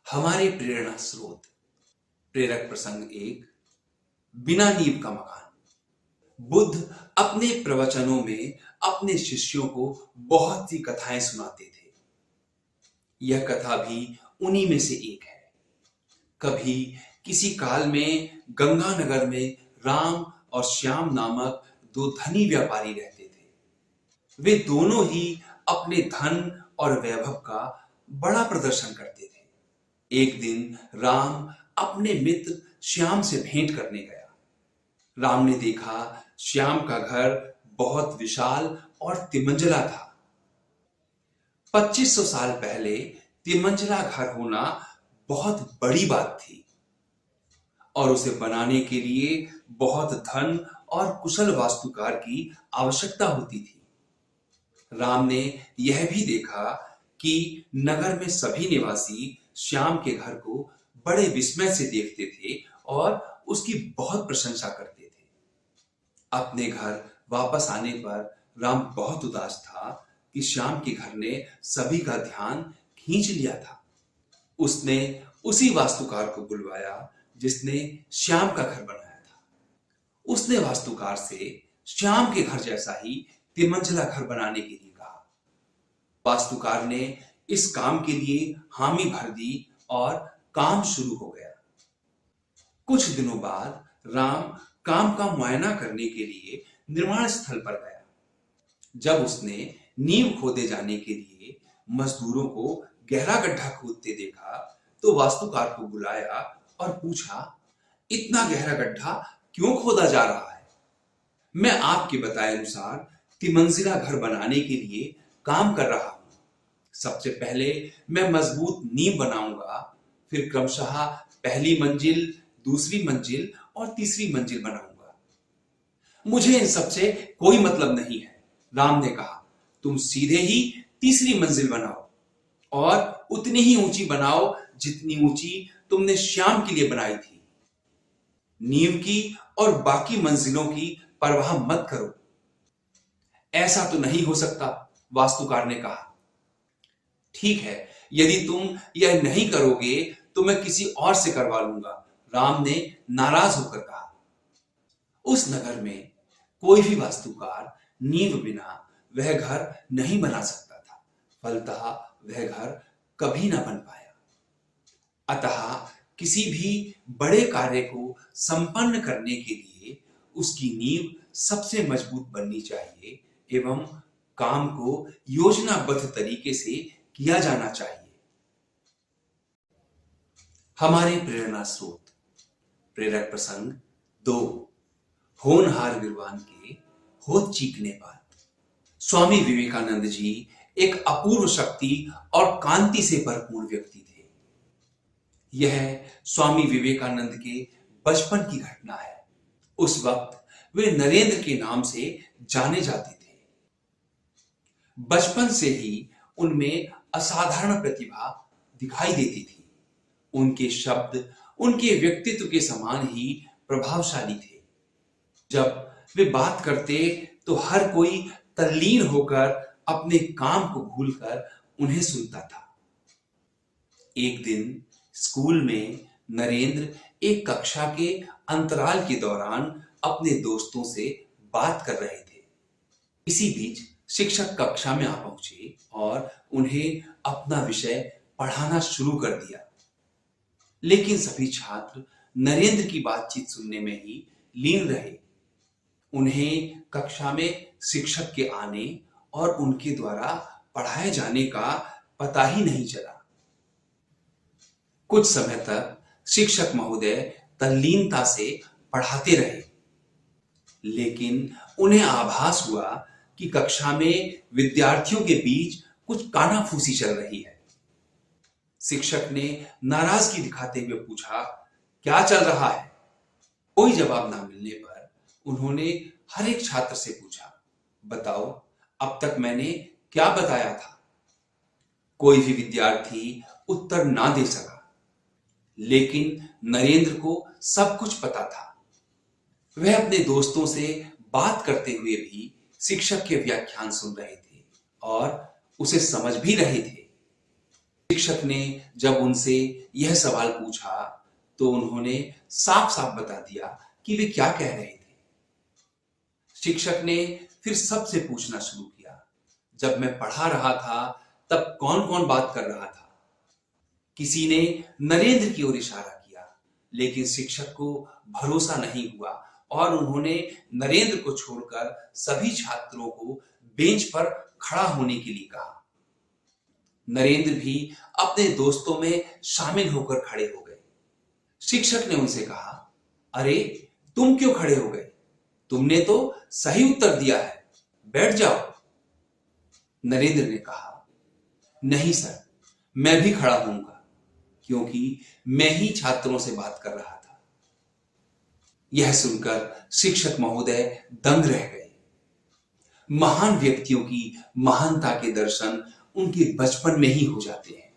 हमारे प्रेरणा स्रोत। प्रेरक प्रसंग एक। बिना नींव का मकान। बुद्ध अपने प्रवचनों में अपने शिष्यों को बहुत सी कथाएं सुनाते थे। यह कथा भी उन्हीं में से एक है। कभी किसी काल में गंगानगर में राम और श्याम नामक दो धनी व्यापारी रहते थे। वे दोनों ही अपने धन और वैभव का बड़ा प्रदर्शन करते थे। एक दिन राम अपने मित्र श्याम से भेंट करने गया। राम ने देखा श्याम का घर बहुत विशाल और तिमंजिला था। 2500 साल पहले तिमंजिला घर होना बहुत बड़ी बात थी और उसे बनाने के लिए बहुत धन और कुशल वास्तुकार की आवश्यकता होती थी। राम ने यह भी देखा कि नगर में सभी निवासी श्याम के घर को बड़े विस्मय से देखते थे और उसकी बहुत प्रशंसा करते थे। अपने घर वापस आने पर राम बहुत उदास था कि श्याम के घर ने सभी का ध्यान खींच लिया था। उसने उसी वास्तुकार को बुलवाया जिसने श्याम का घर बनाया था। उसने वास्तुकार से श्याम के घर जैसा ही तिमंजिला घर बनाने के लिए कहा। वास्तुकार ने इस काम के लिए हामी भर दी और काम शुरू हो गया। कुछ दिनों बाद राम काम का मुआयना करने के लिए निर्माण स्थल पर गया। जब उसने नींव खोदे जाने के लिए मजदूरों को गहरा गड्ढा खोदते देखा तो वास्तुकार को बुलाया और पूछा, इतना गहरा गड्ढा क्यों खोदा जा रहा है? मैं आपके बताए अनुसार तिमंजिला घर बनाने के लिए काम कर रहा हूं। सबसे पहले मैं मजबूत नींव बनाऊंगा, फिर क्रमशः पहली मंजिल, दूसरी मंजिल और तीसरी मंजिल बनाऊंगा। मुझे इन सब से कोई मतलब नहीं है, राम ने कहा। तुम सीधे ही तीसरी मंजिल बनाओ और उतनी ही ऊंची बनाओ जितनी ऊंची तुमने श्याम के लिए बनाई थी। नींव की और बाकी मंजिलों की परवाह मत करो। ऐसा तो नहीं हो सकता, वास्तुकार ने कहा। ठीक है, यदि तुम यह नहीं करोगे तो मैं किसी और से करवा लूंगा, राम ने नाराज होकर कहा। उस नगर में कोई भी वास्तुकार नींव बिना वह घर नहीं बना सकता था। फलतः वह घर कभी ना बन पाया। अतः किसी भी बड़े कार्य को संपन्न करने के लिए उसकी नींव सबसे मजबूत बननी चाहिए एवं काम को योजनाबद्ध तरीके से किया जाना चाहिए। हमारे प्रेरणा स्रोत। प्रेरक प्रसंग 2। होनहार गिरवान के होत चीकने बात। स्वामी विवेकानंद जी एक अपूर्व शक्ति और कांति से भरपूर व्यक्ति थे। यह स्वामी विवेकानंद के बचपन की घटना है। उस वक्त वे नरेंद्र के नाम से जाने जाते थे। बचपन से ही उनमें असाधारण प्रतिभा दिखाई देती थी। उनके शब्द उनके व्यक्तित्व के समान ही प्रभावशाली थे। जब वे बात करते तो हर कोई तल्लीन होकर अपने काम को भूलकर उन्हें सुनता था। एक दिन स्कूल में नरेंद्र एक कक्षा के अंतराल के दौरान अपने दोस्तों से बात कर रहे थे। इसी बीच शिक्षक कक्षा में आ पहुंचे और उन्हें अपना विषय पढ़ाना शुरू कर दिया। लेकिन सभी छात्र नरेंद्र की बातचीत सुनने में ही लीन रहे। उन्हें कक्षा में शिक्षक के आने और उनके द्वारा पढ़ाए जाने का पता ही नहीं चला। कुछ समय तक शिक्षक महोदय तल्लीनता से पढ़ाते रहे, लेकिन उन्हें आभास हुआ कि कक्षा में विद्यार्थियों के बीच कुछ कानाफूसी चल रही है। शिक्षक ने नाराजगी दिखाते हुए पूछा, क्या चल रहा है? कोई जवाब ना मिलने पर उन्होंने हर एक छात्र से पूछा, बताओ अब तक मैंने क्या बताया था? कोई भी विद्यार्थी उत्तर ना दे सका, लेकिन नरेंद्र को सब कुछ पता था। वह अपने दोस्तों से बात करते हुए भी शिक्षक के व्याख्यान सुन रहे थे और उसे समझ भी रहे थे। शिक्षक ने जब उनसे यह सवाल पूछा तो उन्होंने साफ साफ बता दिया कि वे क्या कह रहे थे। शिक्षक ने फिर सबसे पूछना शुरू किया, जब मैं पढ़ा रहा था तब कौन कौन बात कर रहा था? किसी ने नरेंद्र की ओर इशारा किया, लेकिन शिक्षक को भरोसा नहीं हुआ और उन्होंने नरेंद्र को छोड़कर सभी छात्रों को बेंच पर खड़ा होने के लिए कहा। नरेंद्र भी अपने दोस्तों में शामिल होकर खड़े हो गए। शिक्षक ने उनसे कहा, अरे तुम क्यों खड़े हो गए? तुमने तो सही उत्तर दिया है, बैठ जाओ। नरेंद्र ने कहा, नहीं सर, मैं भी खड़ा होऊंगा, क्योंकि मैं ही छात्रों से बात कर रहा था। यह सुनकर शिक्षक महोदय दंग रह गए। महान व्यक्तियों की महानता के दर्शन उनके बचपन में ही हो जाते हैं।